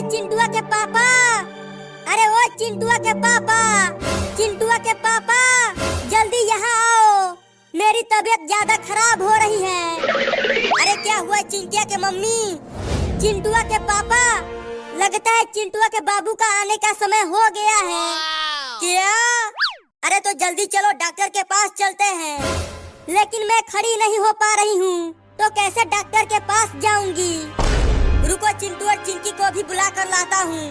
चिंटुआ के पापा, अरे वो चिंटुआ के पापा, चिंटुआ के पापा जल्दी यहाँ आओ, मेरी तबीयत ज्यादा खराब हो रही है। अरे क्या हुआ चिंटिया के मम्मी? चिंटुआ के पापा, लगता है चिंटुआ के बाबू का आने का समय हो गया है। क्या? अरे तो जल्दी चलो डॉक्टर के पास चलते हैं। लेकिन मैं खड़ी नहीं हो पा रही हूँ, तो कैसे डॉक्टर के पास जाऊंगी? रुको चिंटू और चिंकी को भी बुला कर लाता हूँ।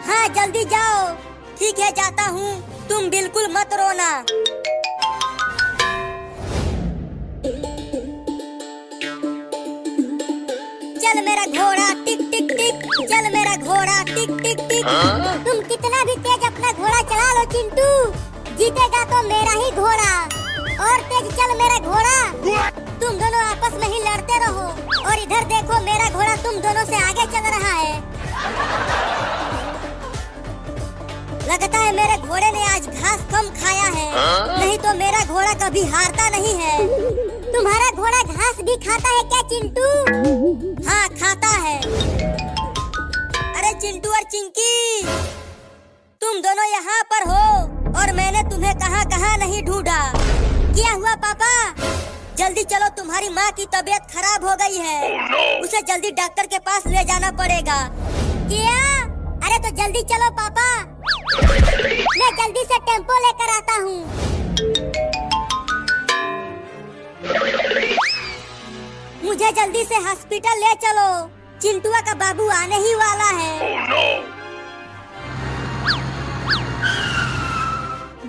हाँ जल्दी जाओ। ठीक है जाता हूँ, तुम बिल्कुल मत रोना। चल मेरा घोड़ा टिक टिक टिक, चल मेरा घोड़ा टिक टिक टिक। तुम कितना भी तेज अपना घोड़ा चला लो चिंटू, जीतेगा तो मेरा ही घोड़ा। और तेज चल मेरा घोड़ा। तुम दोनों आपस में ही लड़ते रहो, और इधर देखो मेरा घोड़ा तुम दोनों से आगे चल रहा है। लगता है मेरे घोड़े ने आज घास कम खाया है, नहीं तो मेरा घोड़ा कभी हारता नहीं है। तुम्हारा घोड़ा घास भी खाता है क्या चिंटू? हाँ खाता है। अरे चिंटू और चिंकी, तुम दोनों यहाँ पर हो और मैंने तुम्हें कहाँ कहाँ नहीं ढूंढा। क्या हुआ पापा? जल्दी चलो, तुम्हारी माँ की तबीयत खराब हो गई है। उसे जल्दी डॉक्टर के पास ले जाना पड़ेगा। क्या? अरे तो जल्दी चलो पापा, मैं जल्दी से टेम्पो लेकर आता हूँ। मुझे जल्दी से हॉस्पिटल ले चलो, चिंटुआ का बाबू आने ही वाला है।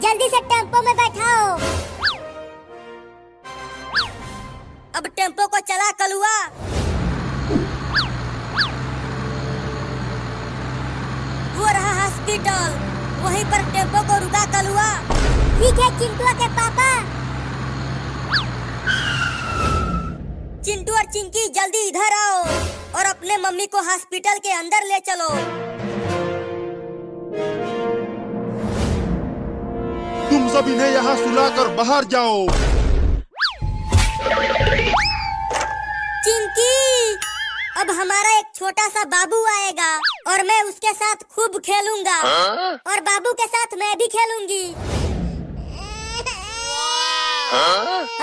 जल्दी से टेम्पो में बैठाओ। अब टेम्पो को चला कलुआ। वो रहा हॉस्पिटल, वहीं पर टेम्पो को रुका कलुआ। ठीक है चिंटुआ के पापा। चिंटू और चिंकी जल्दी इधर आओ और अपने मम्मी को हॉस्पिटल के अंदर ले चलो। तुम सब इन्हें यहाँ सुलाकर बाहर जाओ। चिंकी, अब हमारा एक छोटा सा बाबू आएगा और मैं उसके साथ खूब खेलूंगा। और बाबू के साथ मैं भी खेलूंगी।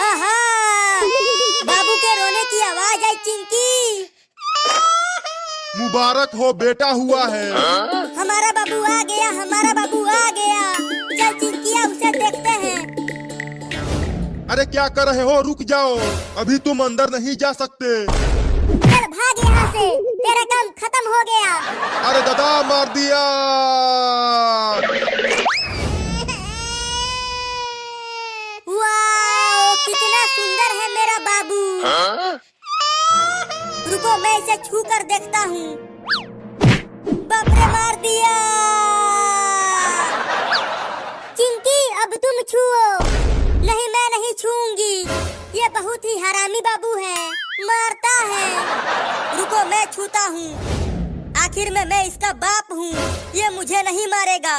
आहा, बाबू के रोने की आवाज आई चिंकी। मुबारक हो, बेटा हुआ है। हमारा बाबू आ गया, हमारा बाबू आ गया। चल चिंकिया उसे देखते हैं। अरे क्या कर रहे हो? रुक जाओ, अभी तुम अंदर नहीं जा सकते। चल भाग यहाँ से, तेरा काम खत्म हो गया। अरे दादा मार दिया। वाह, कितना सुंदर है मेरा बाबू। रुको मैं इसे छू कर देखता हूँ। बाप रे मार दिया। चिंकी अब तुम छुओ। नहीं मैं नहीं छूऊंगी, ये बहुत ही हरामी बाबू है, मारता है। रुको मैं छूता हूँ, आखिर में मैं इसका बाप हूँ, ये मुझे नहीं मारेगा।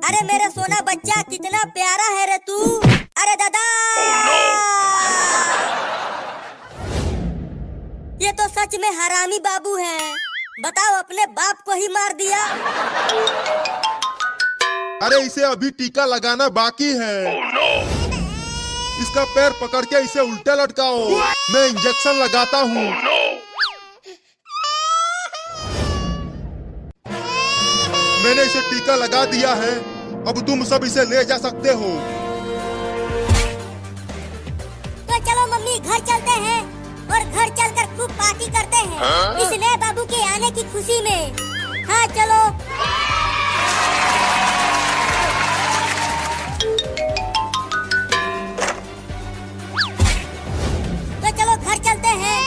अरे मेरे सोना बच्चा कितना प्यारा है रे तू। अरे दादा, ये तो सच में हरामी बाबू है। बताओ, अपने बाप को ही मार दिया। अरे इसे अभी टीका लगाना बाकी है। इसका पैर पकड़ के इसे उल्टा लटकाओ, मैं इंजेक्शन लगाता हूँ। मैंने इसे टीका लगा दिया है, अब तुम सब इसे ले जा सकते हो। तो चलो मम्मी घर चलते हैं और घर चलकर खूब पार्टी करते हैं इस नए बाबू के आने की खुशी में। हाँ चलो। तो चलो घर चलते हैं।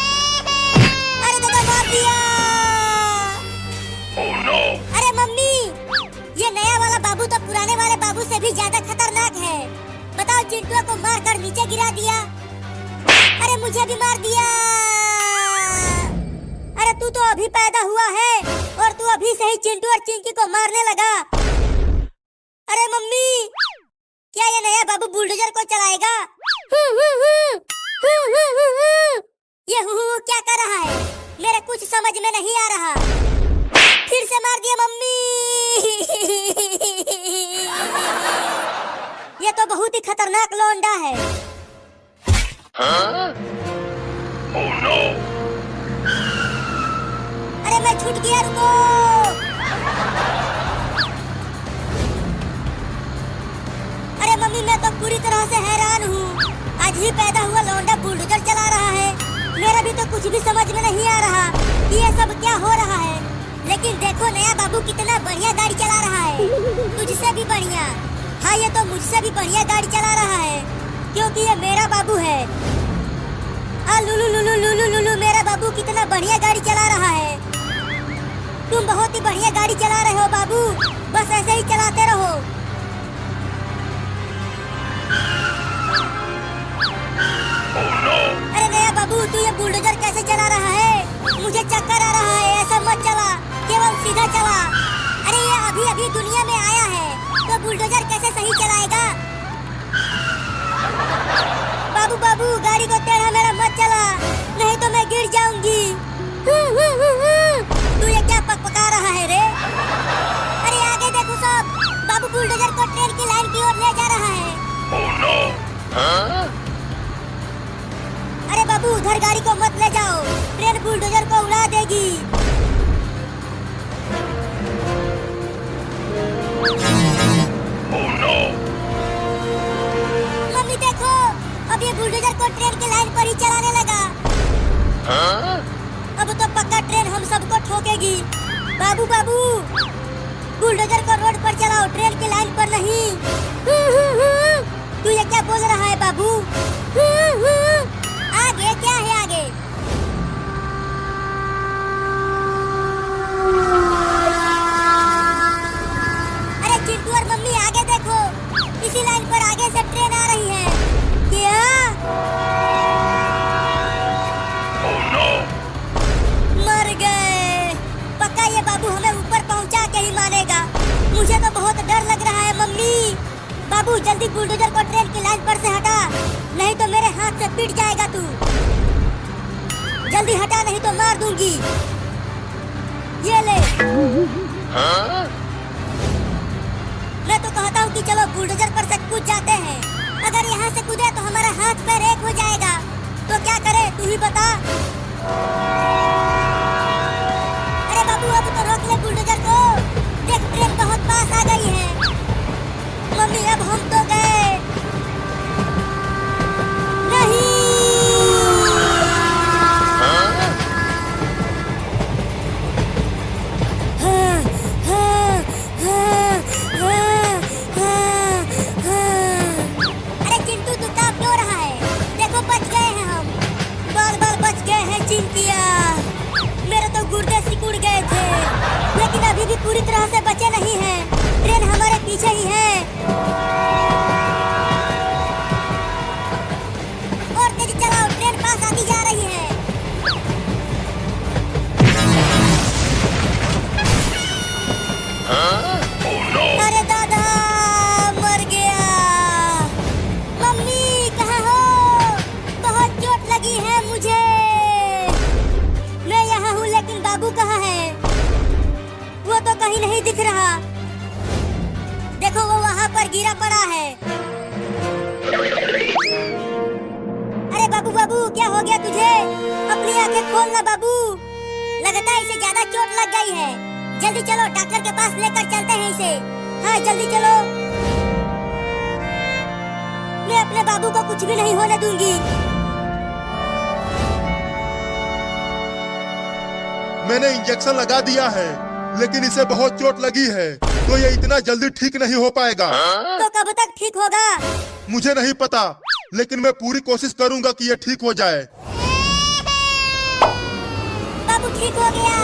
अरे दादा मार दिया। अरे मम्मी, ये नया वाला बाबू तो पुराने वाले बाबू से भी ज्यादा खतरनाक है। बताओ, चिंटुआ को मार कर नीचे गिरा दिया। अरे मुझे भी मार दिया। अरे तू तो अभी पैदा हुआ है और तू अभी से ही चिंटू और चिंकी को मारने लगा। अरे मम्मी, क्या ये नया बाबू बुलडोजर को चलाएगा? ये क्या कर रहा है? मेरे कुछ समझ में नहीं आ रहा। फिर से मार दिया मम्मी। ये तो बहुत ही खतरनाक लौंडा है। Oh no! अरे मैं छूट गया, रुको। अरे मम्मी मैं तो पूरी तरह से हैरान हूँ। आज ही पैदा हुआ लौंडा बुलडोजर चला रहा है। मेरा भी तो कुछ भी समझ में नहीं आ रहा कि ये सब क्या हो रहा है। लेकिन देखो नया बाबू कितना बढ़िया गाड़ी चला रहा है, तुझसे भी बढ़िया। हाँ ये तो मुझसे भी बढ़िया गाड़ी चला रहा है, क्योंकि ये मेरा बाबू है। लुलु लुलु लुलु लुलु, मेरा बाबू कितना बढ़िया गाड़ी चला रहा है। तुम बहुत ही बढ़िया गाड़ी चला रहे हो बाबू, बस ऐसे ही चलाते रहो। अरे नया बाबू तू ये बुलडोजर कैसे चला रहा है? मुझे चक्कर आ रहा है, ऐसा मत चला, केवल सीधा चला। अरे ये अभी अभी दुनिया में आया है तो बुलडोजर कैसे सही चलाएगा? बाबू बाबू गाड़ी को टेढ़ा मेढ़ा मत चला, नहीं तो मैं गिर जाऊंगी। तू ये क्या पकपका रहा है रे? अरे आगे देखो सब, बाबू बुलडोजर को ट्रेन की लाइन की ओर ले जा रहा है। Oh no! अरे बाबू उधर गाड़ी को मत ले जाओ, ट्रेन बुलडोजर को उड़ा देगी। Oh no! मम्मी देखो, अब ये बुलडोजर को ट्रेन की लाइन पर ही चलाने लगा। अब तो पक्का ट्रेन हम सबको ठोकेगी। बाबू बाबू बुलडोजर को रोड पर चलाओ, ट्रेन की लाइन पर नहीं। तू ये क्या बोल रहा है बाबू? आगे क्या है आगे? अरे चिंटू और मम्मी आगे देखो, इसी लाइन पर आगे से ट्रेन आ रही है। क्या? Oh no! मर गए। पक्का ये बाबू हमें ऊपर पहुंचा के ही मानेगा। मुझे तो बहुत डर लग रहा है मम्मी। बाबू जल्दी बुलडोजर को ट्रेन की लाइन पर से हटा, नहीं तो मेरे हाथ से पिट जाएगा तू। जल्दी हटा नहीं तो मार दूंगी। ये ले। मैं तो कहता हूँ कि चलो बुलडोजर पर से कूद जाते हैं। अगर यहाँ से कूदे तो हमारा हाथ पैर एक हो जाएगा। तो क्या करे तू ही बता। अरे बाबू अब तो रोक ले बुलडोजर को, देख ट्रेन बहुत पास आ गई है। मम्मी अब हम तो गए। नहीं। अरे चिंटू तू कहाँ क्यों रहा है? देखो बच गए हैं हम, बाल बाल बच गए हैं चिंटिया। मेरे तो गुर्दे सिकुड़ गए थे, लेकिन अभी भी पूरी तरह से बचे नहीं हैं। ट्रेन हमारे पीछे ही है। और तेजी चलाओ, ट्रेन पास आती जा रही है। Oh no! अरे दादा मर गया। मम्मी कहाँ हो? बहुत चोट लगी है मुझे। मैं यहाँ हूँ लेकिन बाबू कहाँ है? वो तो कहीं नहीं दिख रहा। देखो वो वहाँ पर गिरा पड़ा है। अरे बाबू बाबू क्या हो गया तुझे? अपनी आंखें खोलना बाबू, लगता है इसे ज्यादा चोट लग गई है। जल्दी चलो डॉक्टर के पास लेकर चलते हैं इसे। हाँ जल्दी चलो। मैं अपने बाबू को कुछ भी नहीं होने दूंगी। मैंने इंजेक्शन लगा दिया है, लेकिन इसे बहुत चोट लगी है, तो ये इतना जल्दी ठीक नहीं हो पाएगा। तो कब तक ठीक होगा? मुझे नहीं पता, लेकिन मैं पूरी कोशिश करूंगा कि ये ठीक हो जाए। बाबू ठीक हो गया।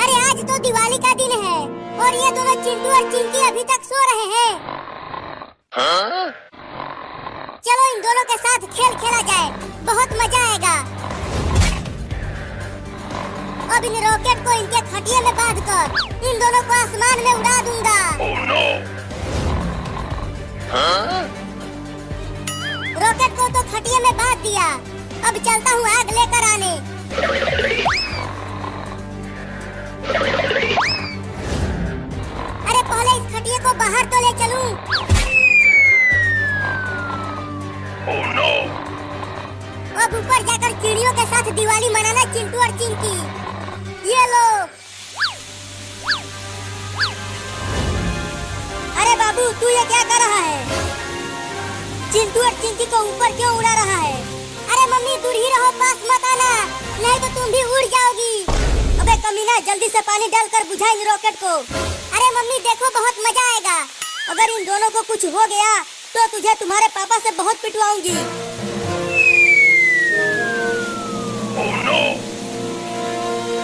अरे आज तो दिवाली का दिन है और ये दोनों चिंटू और चिंकी अभी तक सो रहे हैं। चलो इन दोनों के साथ खेल खेला जाए, बहुत मजा आएगा। अब इन रॉकेट को इनके खटिया में बांधकर इन दोनों को आसमान में उड़ा दूंगा। Oh no! रॉकेट को तो खटिया में बांध दिया, अब अब चलता हूँ आग लेकर आने। अरे पहले इस खटिया को बाहर तो ले चलूं। Oh no! अब ऊपर जाकर चिड़ियों के साथ दिवाली मनाना चिंटू और चिंकी। ये लो। अरे बाबू तू ये क्या कर रहा है? चिंटू और चिंकी को ऊपर क्यों उड़ा रहा है? अरे मम्मी दूर ही रहो, पास मत आना, नहीं तो तुम भी उड़ जाओगी। अबे कमीना जल्दी से पानी डालकर बुझा इन रॉकेट को। अरे मम्मी देखो बहुत मजा आएगा। अगर इन दोनों को कुछ हो गया तो तुझे तुम्हारे पापा से बहुत पिटवाऊंगी। Oh no!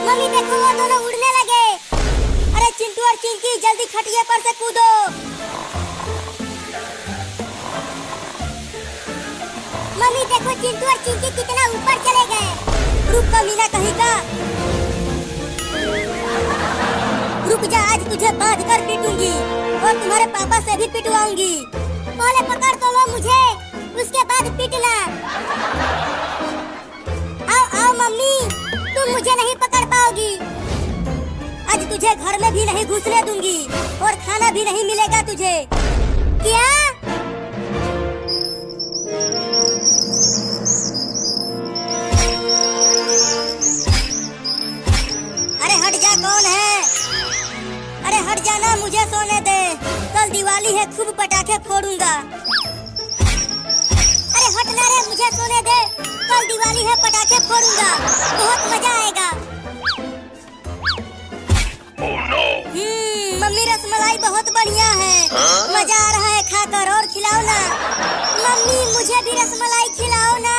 मम्मी देखो वो दोनों उड़ने लगे। अरे चिंटू और चिंकी जल्दी खटिया पर से कूदो। मम्मी देखो चिंटू और चिंकी कितना ऊपर चले गए। रुक कमीना कहीं का, रुक जा, आज तुझे बांध कर पीटूंगी और तुम्हारे पापा से भी पिटवाऊंगी। पहले पकड़ तो लो मुझे, उसके बाद पीटना। आओ आओ मम्मी, तुम मुझे नहीं पकड़ पाओगी। आज तुझे घर में भी नहीं घुसने दूंगी और खाना भी नहीं मिलेगा तुझे। क्या? अरे हट जा, कौन है? अरे हट जाना, मुझे सोने दे, कल दिवाली है, खूब पटाखे फोड़ूंगा। अरे हटना रे, मुझे सोने दे, कल दिवाली है, पटाखे फोड़ूंगा, बहुत मजा आएगा। Oh no! मम्मी रसमलाई बहुत बढ़िया है। मजा आ रहा है खाकर, और खिलाओ ना। मम्मी मुझे भी रसमलाई खिलाओ ना।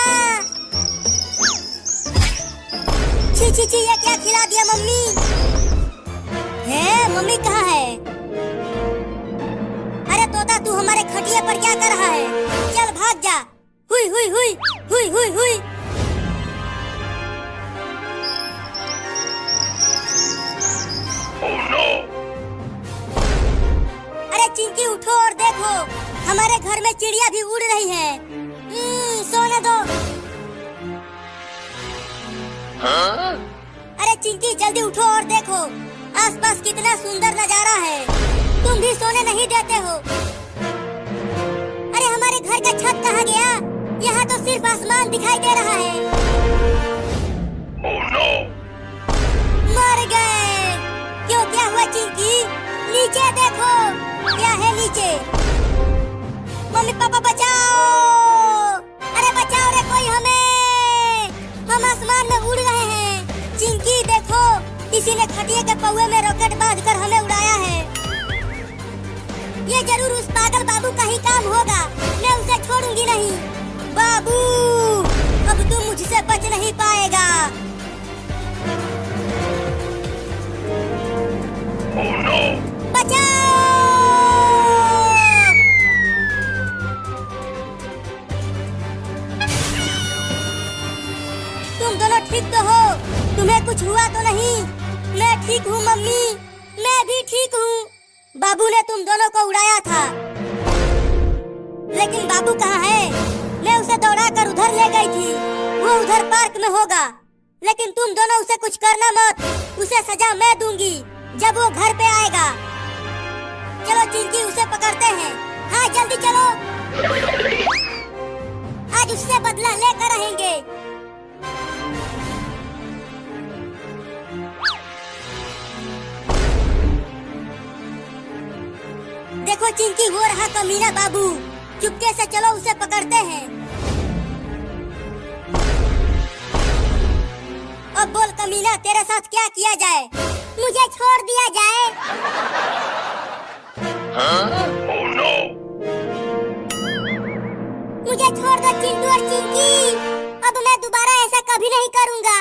छी छी छी, ये क्या खिला दिया मम्मी? है मम्मी कहाँ है? अरे तोता तू हमारे खटिया पर क्या कर रहा है? चल भाग जा। हुई हुई हुई हुई हुई हुई। Oh no! अरे चिंकी उठो और देखो, हमारे घर में चिड़िया भी उड़ रही है। सोने दो। Huh? अरे चिंकी जल्दी उठो और देखो, आसपास कितना सुंदर नजारा है। तुम भी सोने नहीं देते हो। अरे हमारे घर का छत कहाँ गया? यहाँ तो सिर्फ आसमान दिखाई दे रहा है। Oh no! मर गए। क्यों, क्या हुआ चिंकी? नीचे देखो, क्या है नीचे? मम्मी पापा बचाओ, अरे बचाओ रे कोई हमें, हम आसमान में उड़ रहे हैं। चिंकी देखो, किसी ने खटिया के पौवे में रॉकेट बांधकर हमें उड़ाया है। ये जरूर उस पागल बाबू का ही काम होगा, मैं उसे छोड़ूंगी नहीं। बाबू अब तू मुझसे बच नहीं पाएगा। Oh no! बचाओ! तुम दोनों ठीक तो हो? तुम्हें कुछ हुआ तो नहीं? मैं ठीक हूँ मम्मी, मैं भी ठीक हूँ। बाबू ने तुम दोनों को उड़ाया था, लेकिन बाबू कहाँ है? मैं उसे दौड़ा कर उधर ले गई थी, वो उधर पार्क में होगा। लेकिन तुम दोनों उसे कुछ करना मत, उसे सजा मैं दूंगी जब वो घर पे आएगा। चलो चिंकी उसे पकड़ते हैं। हाँ जल्दी चलो, आज उससे बदला लेकर रहेंगे। देखो चिंकी, वो रहा कमीना बाबू, चुपके से चलो उसे पकड़ते हैं। अब बोल कमीना, तेरे साथ क्या किया जाए? मुझे छोड़ दिया जाए। Huh? Oh no! मुझे छोड़ दो चिंटू और चिंकी, अब मैं दोबारा ऐसा कभी नहीं करूँगा।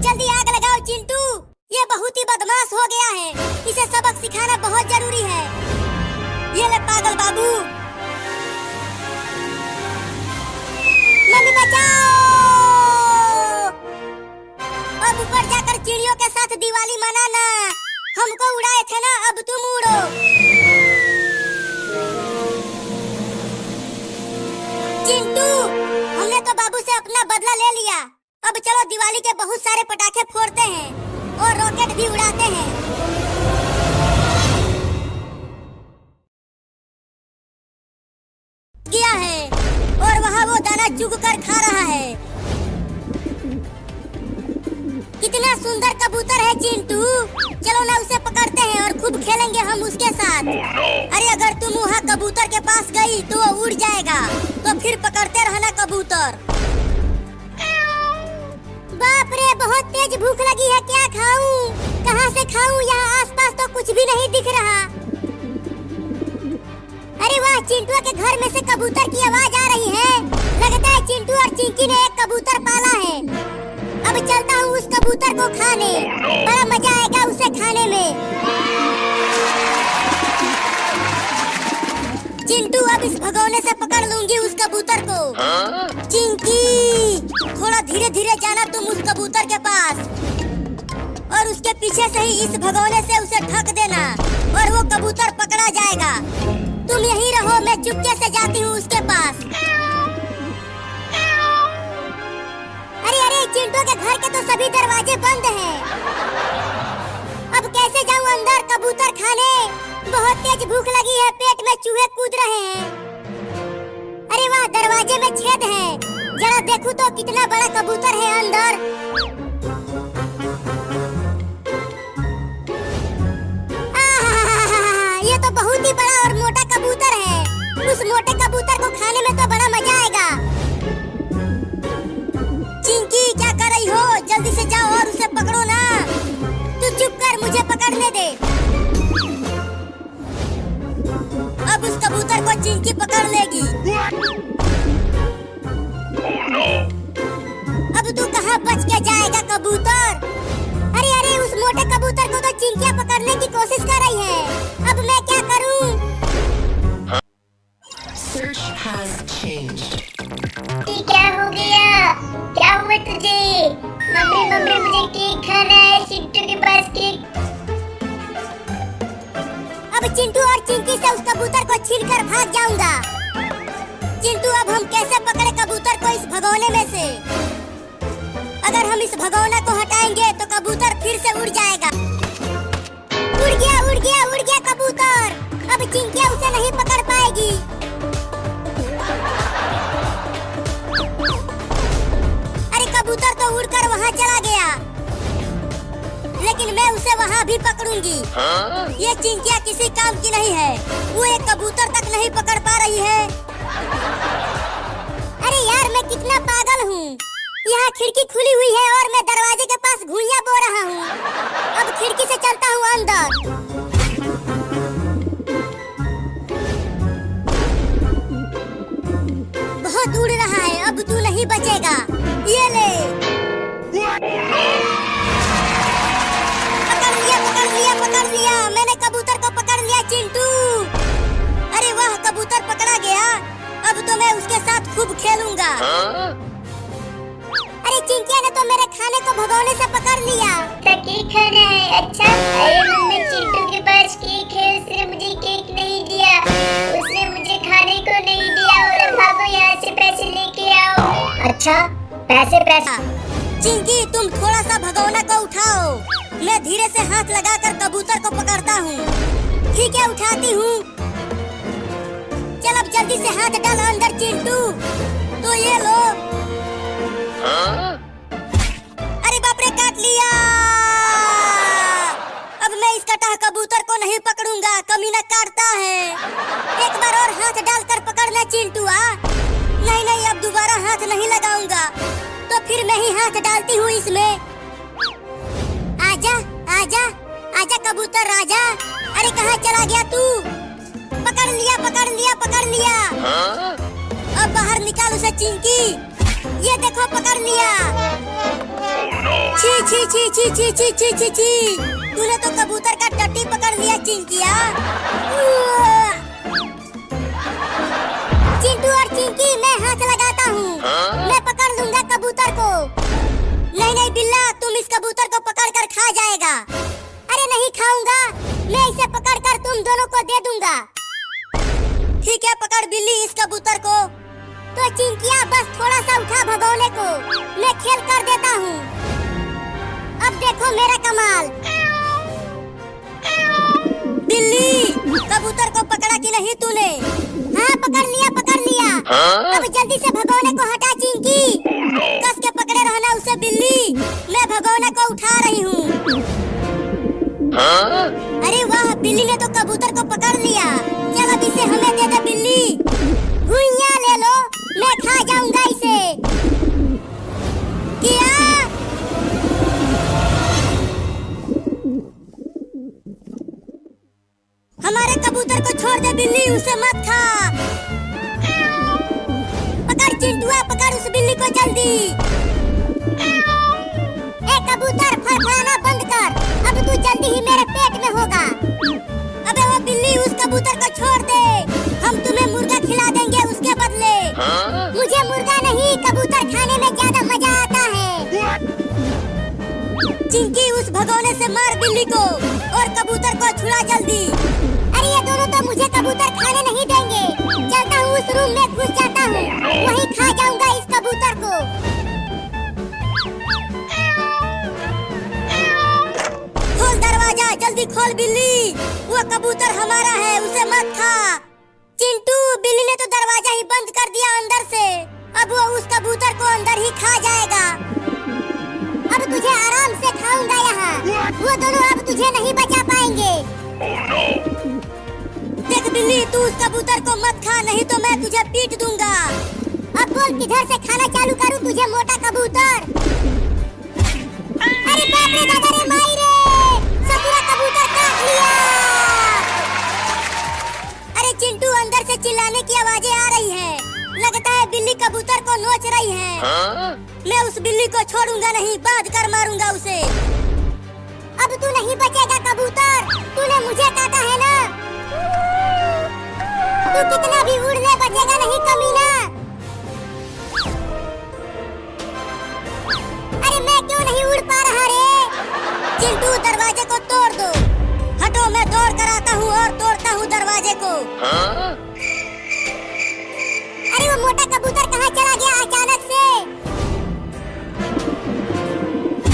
जल्दी आग लगाओ चिंटू, ये बहुत ही बदमाश हो गया है, इसे सबक सिखाना बहुत जरूरी है। ये ले पागल बाबू। मम्मी बचाओ! अब ऊपर जाकर चिड़ियों के साथ दिवाली मनाना। हमको उड़ाए थे ना, अब तुम उड़ो। चिंटू, हमने तो बाबू से अपना बदला ले लिया। अब चलो दिवाली के बहुत सारे पटाखे फोड़ते हैं और रॉकेट भी उड़ाते हैं। किया है और वहाँ वो दाना चुग कर खा रहा है। कितना सुंदर कबूतर है चिंटू, चलो ना उसे पकड़ते हैं और खूब खेलेंगे हम उसके साथ। अरे अगर तुम वहाँ कबूतर के पास गई तो वो उड़ जाएगा, तो फिर पकड़ते रहना कबूतर। बाप रे, बहुत तेज भूख लगी है, क्या खाऊं? कहाँ से खाऊं? यहाँ आसपास तो कुछ भी नहीं दिख रहा। अरे वाह, चिंटू के घर में से कबूतर की आवाज आ रही है। लगता है चिंटू और चिंकी ने एक कबूतर पाला है। अब चलता हूँ उस कबूतर को खाने, बड़ा मजा आएगा उसे खाने में। चिंटू, अब इस भगोने से पकड़ लूंगी उस कबूतर को। चिंकी, थोड़ा धीरे धीरे जाना तुम उस कबूतर के पास और उसके पीछे से ही इस भगोने से उसे ढक देना और वो कबूतर पकड़ा जाएगा। तुम यहीं रहो, मैं चुपके से जाती हूँ उसके पास। अरे अरे, चिंटू के घर के तो सभी दरवाजे बंद हैं। अब कैसे जाऊं अंदर कबूतर खाने? बहुत तेज भूख लगी है, पेट में चूहे कूद रहे हैं। अरे वाह, दरवाजे में छेद है, जरा देखूं तो कितना बड़ा कबूतर है अंदर। ये तो बहुत ही बड़ा और मोटा कबूतर है। उस मोटे कबूतर को खाने में तो बड़ा मजा आएगा। चिंकी, क्या कर रही हो? जल्दी से जाओ और उसे पकड़ो ना। तू चुप कर, मुझे पकड़ने दे। अब उस कबूतर को चिंकी पकड़ लेगी। अब तू कहाँ बच के जाएगा कबूतर? अरे अरे, उस मोटे कबूतर को तो चिंकियाँ पकड़ने की कोशिश कर रही है। अब मैं क्या करूँ? Search has changed. क्या हो गया? क्या हुआ तुझे? मम्मी मम्मी, मुझे केक खाना है, चिंटू के पास केक। अब चिंटू और चिंकी से उस कबूतर को छीनकर भाग जाऊंगा। चिंटू, अब हम कैसे पकड़े कबूतर को इस भगोने में से? अगर हम इस भगोना को हटाएंगे तो कबूतर फिर से उड़ जाएगा। उड़ गया, उड़ गया, उड़ गया कबूतर। अब चिंकिया उसे नहीं पकड़ पाएगी। अरे कबूतर तो उड़कर वहाँ चला गया, लेकिन मैं उसे वहाँ भी पकड़ूंगी। ये चिंकिया किसी काम की नहीं है, वो एक कबूतर तक नहीं पकड़ पा रही है। अरे यार, मैं कितना पागल हूँ। यहाँ खिड़की खुली हुई है और मैं दरवाजे के पास घुइयां बो रहा हूँ। अब खिड़की से चलता हूँ अंदर। बहुत उड़ रहा है, अब तू नहीं बचेगा। ये ले, पकड़ लिया, पकड़ लिया, पकड़ लिया। मैंने कबूतर को पकड़ लिया चिंटू। अरे वाह, कबूतर पकड़ा गया। अब तो मैं उसके साथ खूब खेलूंगा। अरे चिंकिया ने तो मेरे खाने को भगोने से पकड़ लिया। तो केक खाना है? अच्छा। अरे मम्मी, चिंटू के पास केक है, उसने मुझे केक नहीं दिया, उसने मुझे खाने को नहीं दिया। और भागो यहाँ से, पैसे लेके आओ। अच्छा, पैसे? चिंकी, तुम थोड़ा सा भगोना को उठाओ, मैं धीरे से हाथ लगाकर कबूतर को पकड़ता हूँ। ठीक है, उठाती हूँ। चल अब जल्दी से हाथ डाल अंदर चिंटू। तो ये लो। अरे बाप रे, काट लिया। अब मैं इस कटा कबूतर को नहीं पकड़ूंगा, कमीना काटता है। एक बार और हाथ डालकर पकड़ना चिंटू। नहीं नहीं, अब दोबारा हाथ नहीं लगाऊंगा, तो फिर मैं ही हाथ डालती हूँ इसमें। आजा आजा आजा कबूतर राजा। अरे कहाँ चला गया तू? पकड़ लिया, पकड़ लिया, पकड़ लिया। अब बाहर निकाल उसे चिंकी। ये देखो, पकड़ लिया। छी छी छी छी छी छी छी छी छी, तूने तो कबूतर का टट्टी पकड़ लिया चिंकिया। चिंटू और चिंकी, मैं हाथ लगाता हूँ, मैं पकड़ लूंगा कबूतर को। नहीं नहीं बिल्ला, तुम इस कबूतर को पकड़ कर खा जाएगा। अरे नहीं खाऊंगा, मैं इसे पकड़ कर तुम दोनों को दे दूंगा। ठीक है, पकड़ बिल्ली इस कबूतर को। तो चिंकिया बस थोड़ा सा उठा भगोने को, मैं खेल कर देता हूँ। अब देखो मेरा कमाल। बिल्ली, कबूतर को पकड़ा कि नहीं तूने? हाँ पकड़ लिया पकड़ लिया। अब जल्दी से भगोने को हटा चिंकी। कस के पकड़े रहना उसे बिल्ली, मैं भगोने को उठा रही हूँ। अरे वाह, बिल्ली ने तो कबूतर को पकड़ लिया। चल अब इसे हमें दे दे बिल्ली। भुइयां ले लो, मैं खा जाऊंगा इसे। किया हमारे कबूतर को छोड़ दे बिल्ली, उसे मत खा। पकड़ चिंटुआ, पकड़ उस बिल्ली को जल्दी। ए कबूतर, फड़फड़ाना बंद कर, अब तू जल्दी ही मेरे पेट में होगा। अबे वो बिल्ली, उस कबूतर को छोड़ दे, हम तुम्हें मुर्गा खिला देंगे उसके बदले। मुझे मुर्गा नहीं, कबूतर खाने में ज्यादा मजा आता है। चिंकी, उस भगोने से मार बिल्ली को और कबूतर को छुड़ा जल्दी। अरे ये दोनों तो मुझे कबूतर खाने नहीं देंगे। चलता हूँ उस रूम में घुस जाता हूँ, वहीं खा जाऊंगा इस कबूतर को। खोल दरवाजा, जल्दी खोल बिल्ली, वो कबूतर हमारा है, उसे मत खा। चिंटू, बिल्ली ने तो दरवाजा ही बंद कर दिया अंदर से, अब वो उस कबूतर को अंदर ही खा जाएगा। अब तुझे आराम से खाऊंगा यहाँ, वो दोनों अब तुझे नहीं बचा पाएंगे। देख बिल्ली, तू उस कबूतर को मत खा, नहीं तो मैं तुझे पीट दूंगा। अब बोल किधर से खाना चालू करूं तुझे, मोटा कबूतर। अरे बाप रे दादा रे माई रे, ससुरा कबूतर काट लिया। अरे चिंटू, अंदर से चिल्लाने की आवाजें आ रही हैं, लगता है बिल्ली कबूतर को नोच रही है। मैं उस बिल्ली को छोड़ूंगा नहीं, बांध कर मारूंगा उसे। अब तू नहीं बचेगा कबूतर, तूने मुझे काटा है ना। तू कितना भी उड़ ले, बचेगा नहीं कमीना। अरे मैं क्यों नहीं उड़ पा रहा रे? चिंटू, दरवाजे को तोड़ दो। हटो, मैं दौड़ कर आता हूँ और तोड़ता हूँ दरवाजे को। अरे वो मोटा कबूतर कहाँ चला गया अचानक से?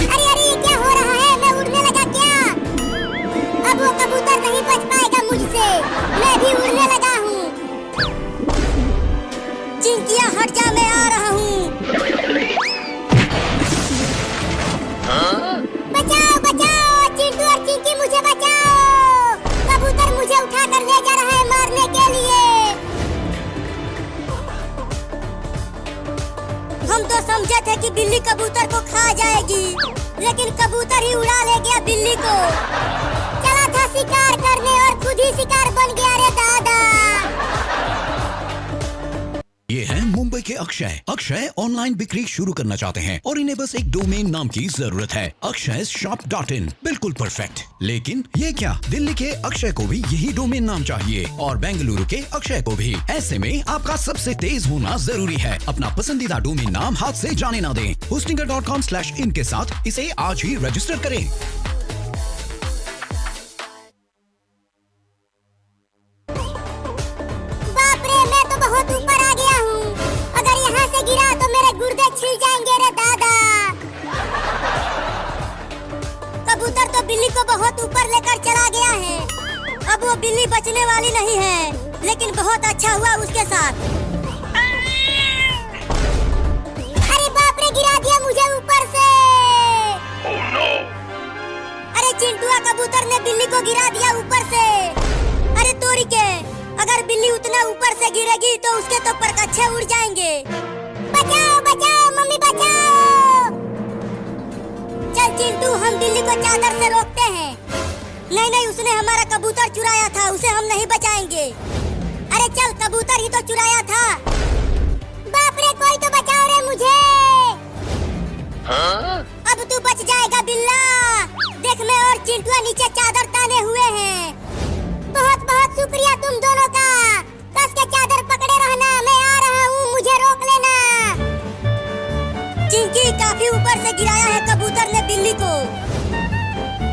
अरे अरे ये क्या हो रहा है, मैं उड़ने लगा क्या? अब वो कबूतर नहीं बच पाएगा मुझसे, मैं भी उड़ने लगा हूँ। चिंकिया हट जा, मैं आ रहा हूँ। बचाओ बचाओ, चिंटू और चिंकी मुझे बचाओ, कबूतर मुझे उठा कर ले जा रहा है मारने के लिए। हम तो समझे थे कि बिल्ली कबूतर को खा जाएगी, लेकिन कबूतर ही उड़ा ले गया बिल्ली को। चला था शिकार करने और खुद ही शिकार बन गया रे दादा। ये है मुंबई के अक्षय। अक्षय ऑनलाइन बिक्री शुरू करना चाहते हैं और इन्हें बस एक डोमेन नाम की जरूरत है, akshayshop.in। बिल्कुल परफेक्ट। लेकिन ये क्या, दिल्ली के अक्षय को भी यही डोमेन नाम चाहिए और बेंगलुरु के अक्षय को भी। ऐसे में आपका सबसे तेज होना जरूरी है। अपना पसंदीदा डोमेन नाम हाथ से जाने ना दें। hostinger.com/in के साथ इसे आज ही रजिस्टर करें। छिल जाएंगे रे दादा। कबूतर तो बिल्ली को बहुत ऊपर लेकर चला गया है, अब वो बिल्ली बचने वाली नहीं है, लेकिन बहुत अच्छा हुआ उसके साथ। अरे बाप रे, गिरा दिया मुझे ऊपर से। अरे चिंटुआ, कबूतर ने बिल्ली को गिरा दिया ऊपर से। अरे तोरी के, अगर बिल्ली उतना ऊपर से गिरेगी तो उसके तो परकच्छे उड़ जाएंगे। बचाओ बचाओ मम्मी बचाओ। चल चिंटू, हम बिल्ली को चादर से रोकते हैं। नहीं नहीं, उसने हमारा कबूतर चुराया था, उसे हम नहीं बचाएंगे। अरे चल, कबूतर ही तो चुराया था। बाप रे, कोई तो बचाओ रे मुझे। अब तू बच जाएगा बिल्ला। देख, मैं और चिंटुआ नीचे चादर ताने हुए हैं। बहुत बहुत शुक्रिया तुम दोनों का। कस के चादर पकड़े रहना, मैं आ रहा हूँ, मुझे रोक लेना। चिंकी, काफी ऊपर से गिराया है कबूतर ने बिल्ली को।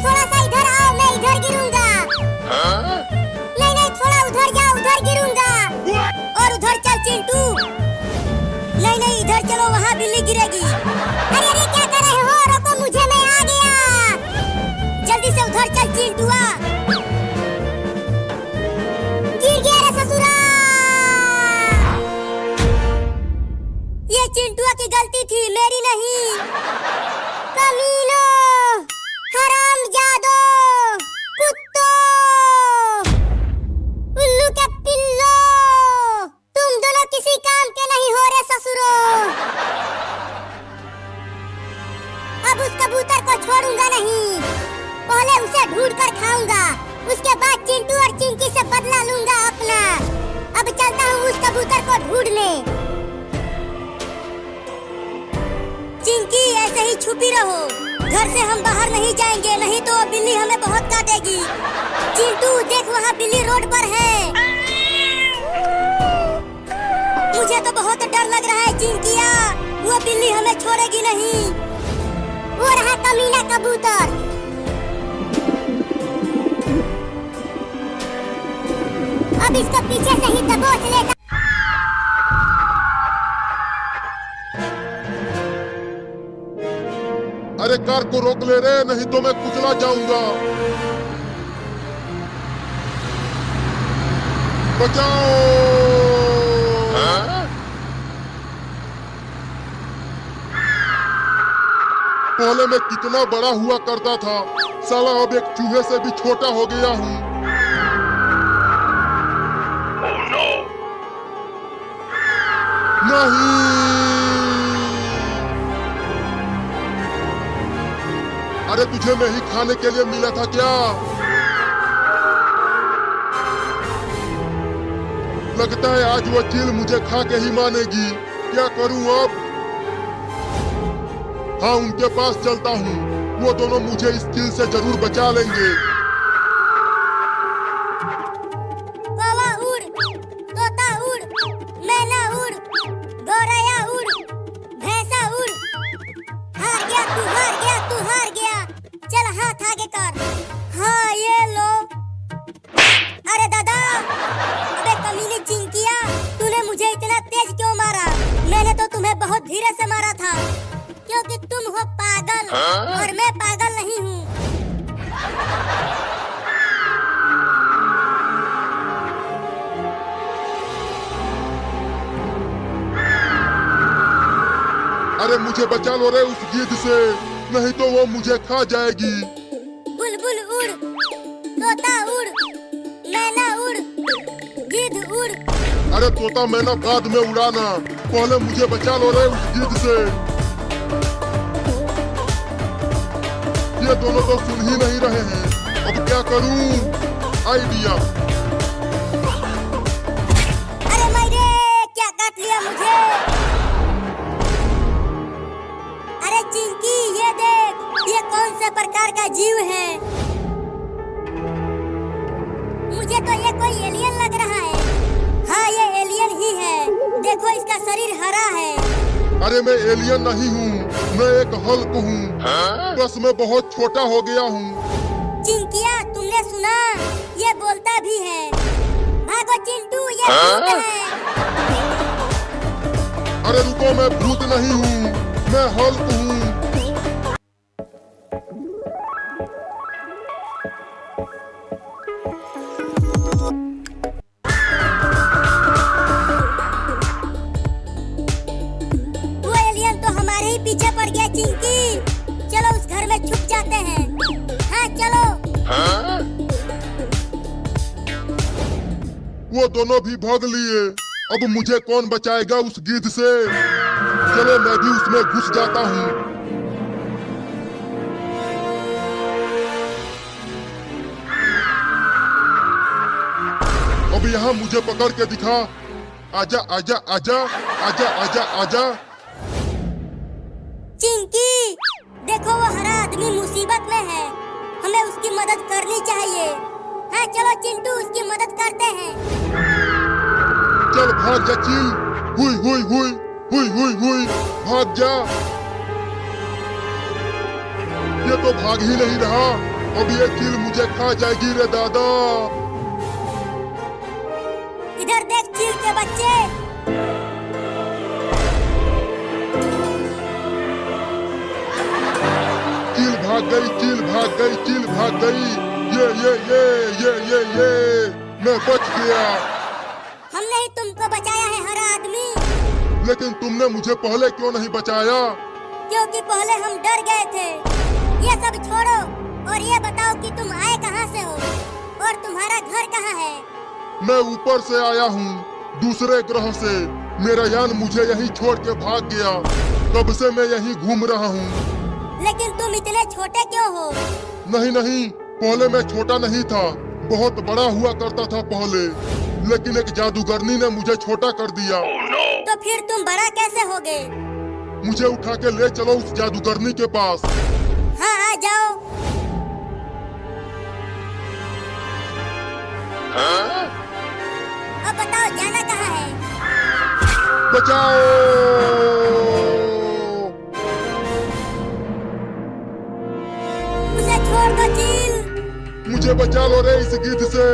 थोड़ा सा इधर आओ, मैं इधर गिरूंगा। नहीं नहीं, थोड़ा उधर जाओ, उधर गिरूंगा। और उधर चल चिंटू। बिल्ली गिरेगी। अरे अरे क्या कर रहे हो? रोको मुझे, मैं आ गया। जल्दी से उधर चल चिंटुआ। गिर गया रे ससुरा। ये चिंटुआ की गलती थी, मेरी नहीं। कमीनो, हरामजादो, कुत्तो, उल्लू के पिल्लो, तुम दोनों किसी काम के नहीं हो रे ससुरो। अब उस कबूतर को छोड़ूंगा नहीं, पहले उसे ढूंढ कर खाऊंगा, उसके बाद चिंटू और चिंकी से बदला लूंगा अपना। अब चलता हूँ उस कबूतर को ढूंढने। चिंकी ऐसे ही छुपी रहो, घर से हम बाहर नहीं जाएंगे, नहीं तो बिल्ली हमें बहुत काटेगी। चिंटू देख, वहाँ बिल्ली रोड पर है। मुझे तो बहुत डर लग रहा है चिंकिया, वो बिल्ली हमें छोड़ेगी नहीं। वो रहा कमीना कबूतर। अब इसको पीछे से ही दबोच लेता। अरे कार को रोक ले रे, नहीं तो मैं कुचला जाऊंगा। बचाओ। पहले मैं कितना बड़ा हुआ करता था, साला अब एक चूहे से भी छोटा हो गया हूँ। नहीं। अरे तुझे मैं ही खाने के लिए मिला था क्या? लगता है आज वो चील मुझे खा के ही मानेगी। क्या करूं अब? हाँ, उनके पास चलता हूँ, वो दोनों मुझे इस चील से जरूर बचा लेंगे। कौवा उड़, तोता उड़, मैना उड़, गौरैया उड़, भैंसा उड़। हार गया तू, हार गया तू, हार गया। चल हाथ आगे कर। हाँ ये लो। अरे दादा, अबे कमीनी चिंकिया, तूने मुझे इतना तेज क्यों मारा? मैंने तो तुम्हें बहुत धीरे से मारा था, क्योंकि तुम हो पागल और मैं पागल नहीं हूँ। अरे मुझे बचा लो रे उस गिद्ध से, नहीं तो वो मुझे खा जाएगी। बुलबुल उड़, तोता उड़, मैना उड़, गिद्ध उड़। अरे तोता मैना बाद में उड़ाना, पहले मुझे बचा लो रे उस गिद्ध से। ये दोनों तो सुन ही नहीं रहे हैं, अब क्या करूं? आइडिया। अरे मायरे, क्या काट लिया मुझे? अरे चिंकी, ये देख, ये कौन से प्रकार का जीव है? मुझे तो ये कोई एलियन लग रहा है। हाँ, ये एलियन ही है। देखो, इसका शरीर हरा है। अरे मैं एलियन नहीं हूँ, मैं एक हल्क हूँ। बस मैं बहुत छोटा हो गया हूँ। चिंकिया, तुमने सुना? ये बोलता भी है। भागो चिंटू, ये भूत है। अरे रुको, मैं भूत नहीं हूँ, मैं हल्क हूँ। वो एलियन तो हमारे ही पीछे पड़ गया चिंकी। चलो उस घर में छुप जाते हैं। हाँ चलो। वो दोनों भी भाग लिए, अब मुझे कौन बचाएगा उस गिद्ध से? चलो मैं भी उसमें घुस जाता हूँ। अब यहाँ मुझे पकड़ के दिखा। आजा आजा आजा आजा आजा आजा। चिंकी, देखो वो हरा आदमी मुसीबत में है, हमें उसकी मदद करनी चाहिए। हाँ चलो चिंटू, उसकी मदद करते हैं। चल भाग जा चील, हुई हुई हुई हुई हुई हुई, भाग जा। ये तो भाग ही नहीं रहा, अब ये चील मुझे खा जाएगी रे दादा। इधर देख चील के बच्चे। भाग गई, चील भाग गई, चील भाग गई। ये मैं बच गया। हमने ही तुमको बचाया है हरा आदमी। लेकिन तुमने मुझे पहले क्यों नहीं बचाया? क्योंकि पहले हम डर गए थे। ये सब छोड़ो और ये बताओ कि तुम आए कहाँ से हो और तुम्हारा घर कहाँ है? मैं ऊपर से आया हूँ, दूसरे ग्रह से। मेरा यान मुझे यहीं छोड़ के भाग गया। कब से मैं यहीं घूम रहा हूँ। लेकिन तुम इतने छोटे क्यों हो? नहीं, पहले मैं छोटा नहीं था, बहुत बड़ा हुआ करता था पहले। लेकिन एक जादूगरनी ने मुझे छोटा कर दिया। तो फिर तुम बड़ा कैसे होगे? मुझे उठा के ले चलो उस जादूगरनी के पास। हाँ, आ जाओ। अब बताओ जाना कहाँ है? बचाओ! उसे छोड़ दो चील। मुझे बचा लो रे इस गिद्ध से।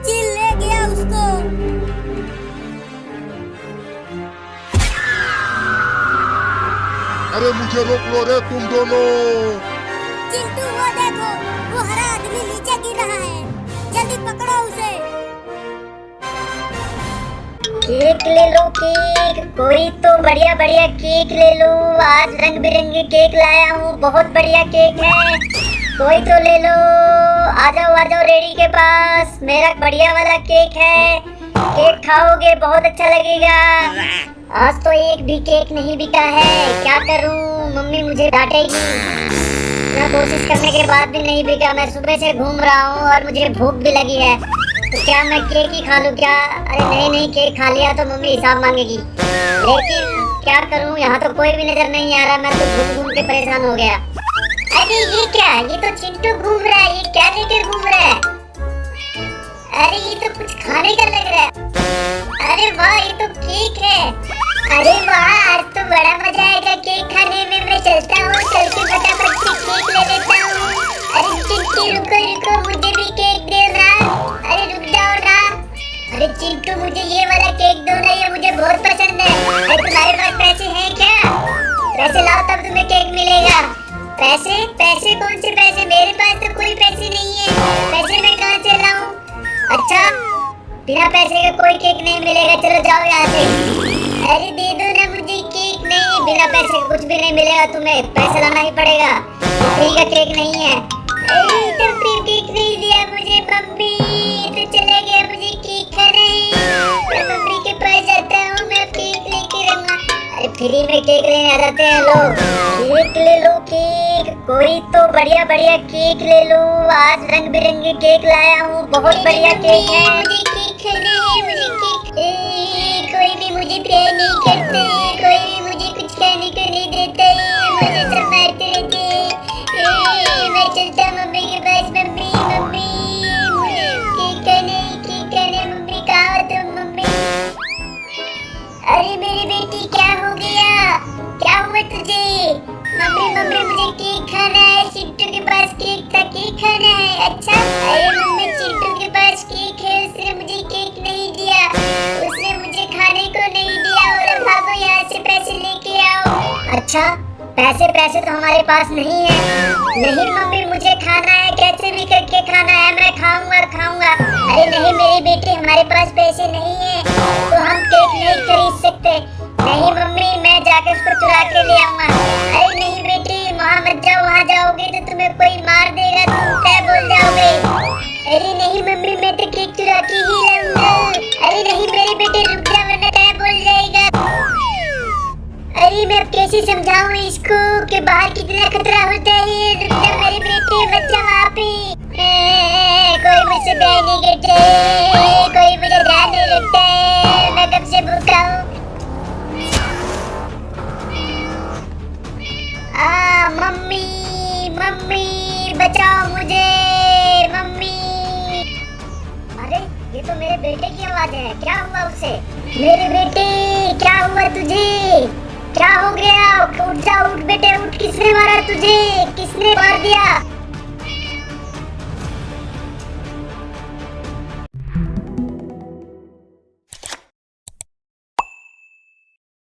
चील ले गया उसको। अरे मुझे रोक लो रे तुम दोनों। चिंटू वो देखो, वो हरा आदमी नीचे गिर रहा है। जल्दी पकड़ो उसे। केक ले लो केक, कोई तो बढ़िया बढ़िया केक ले लो। आज रंग बिरंगे केक लाया हूँ, बहुत बढ़िया केक है, कोई तो ले लो। आ जाओ रेडी के पास, मेरा बढ़िया वाला केक है। केक खाओगे बहुत अच्छा लगेगा। आज तो एक भी केक नहीं बिका है, क्या करूँ, मम्मी मुझे डांटेगी। मैं कोशिश करने के बाद भी नहीं बिका। मैं सुबह से घूम रहा हूँ और मुझे भूख भी लगी है, तो क्या मैं केक ही खा लूं क्या? अरे नहीं, केक खा लिया तो मम्मी हिसाब मांगेगी। लेकिन क्या करूं, यहाँ तो कोई भी नजर नहीं आ रहा। मैं तो घूम के परेशान हो गया। अरे ये क्या, ये तो चिंटू घूम रहा है, ये क्या लेके घूम रहा है? अरे ये तो कुछ खाने का लग रहा है। अरे वाह, ये तो केक है। अरे वाह, आज तो बड़ा मजा आएगा केक खाने में। मैं चलता हूँ, चल के फटाफट से केक ले लेता हूँ। अरे चिंटू रुको, मुझे भी केक दे ना। अरे रुक जाओ ना। अरे चिंटू मुझे ये वाला केक दो ना, ये मुझे बहुत पसंद है। अरे तुम्हारे पास पैसे हैं क्या? पैसे लाओ तब तुम्हें केक मिलेगा। पैसे कौन से पैसे? मेरे पास तो कोई पैसे नहीं है। पैसे मैं कहाँ से लाऊं? अच्छा, बिना पैसे का कोई केक नहीं मिलेगा, चलो जाओ यहाँ से। अरे दे दो ना मुझे केक। नहीं, बिना पैसे का कुछ भी नहीं मिलेगा, तुम्हें पैसे लाना ही पड़ेगा। फ्री का केक नहीं है। अरे तो फिर केक नहीं दिया मुझे मम्मी, तो चला गया, मुझे केक खाना है। मैं मम्मी के पास जाता हूँ, मैं केक लेके रहूंगा। अरे फ्री में केक लेने आ जाते हैं लोग। केक ले लो केक, कोई तो बढ़िया बढ़िया केक ले लो। आज रंग बिरंगे केक लाया हूँ, बहुत बढ़िया केक है। मुझे केक खाना है, मुझे केक। कोई भी मुझे प्यार नहीं करता, कोई भी मुझे कुछ खाने को नहीं देता है, मुझे सब मारते रहते हैं। मैं चलता मम्मी के पास। मम्मी मुझे केक खाना, मम्मी कहाँ हो तुम? मम्मी, अरे मेरी बेटी क्या हो गया? क्या हुआ तुझे? मम्मी मुझे केक खाना है। चिंटू के पास केक था, केक खाना है। अच्छा, अरे मम्मी चिंटू के पास केक है, उसने मुझे केक नहीं दिया, उसने मुझे खाने को नहीं दिया। और भागो यहाँ से, पैसे लेके आओ। अच्छा, पैसे तो हमारे पास नहीं है। नहीं मम्मी, मुझे खाना है, कैसे भी करके खाना है, मैं खाऊंगा। अरे नहीं मेरी बेटी, हमारे पास पैसे नहीं है, तो हम केक नहीं खरीद सकते। नहीं मम्मी, मैं जाकर उसको चुरा के ले आऊंगा। अरे नहीं बेटी, वहाँ मत जाओ, वहाँ जाओगे तो तुम्हें कोई मार देगा, तुम क्या बोल जाओगे। अरे नहीं मम्मी, मैं तो केक चुरा के ही लाऊंगा। अरे नहीं मेरी बेटी, रुक जा वरना क्या बोल जाएगा। अरे मैं कैसे समझाऊं इसको कि बाहर कितना खतरा होता है। रुक जा मेरी बेटी, बच्चा वहाँ पे। कोई मुझसे प्यार नहीं करता है, कोई मुझे ध्यान नहीं रखता है, मैं कब से भूखा हूँ। मम्मी बचाओ मुझे, मम्मी। अरे ये तो मेरे बेटे की आवाज है, क्या हुआ उसे? मेरे बेटे, क्या हुआ तुझे? क्या हो गया? उठ जा, उठ बेटे उठ। किसने मारा तुझे? किसने मार दिया?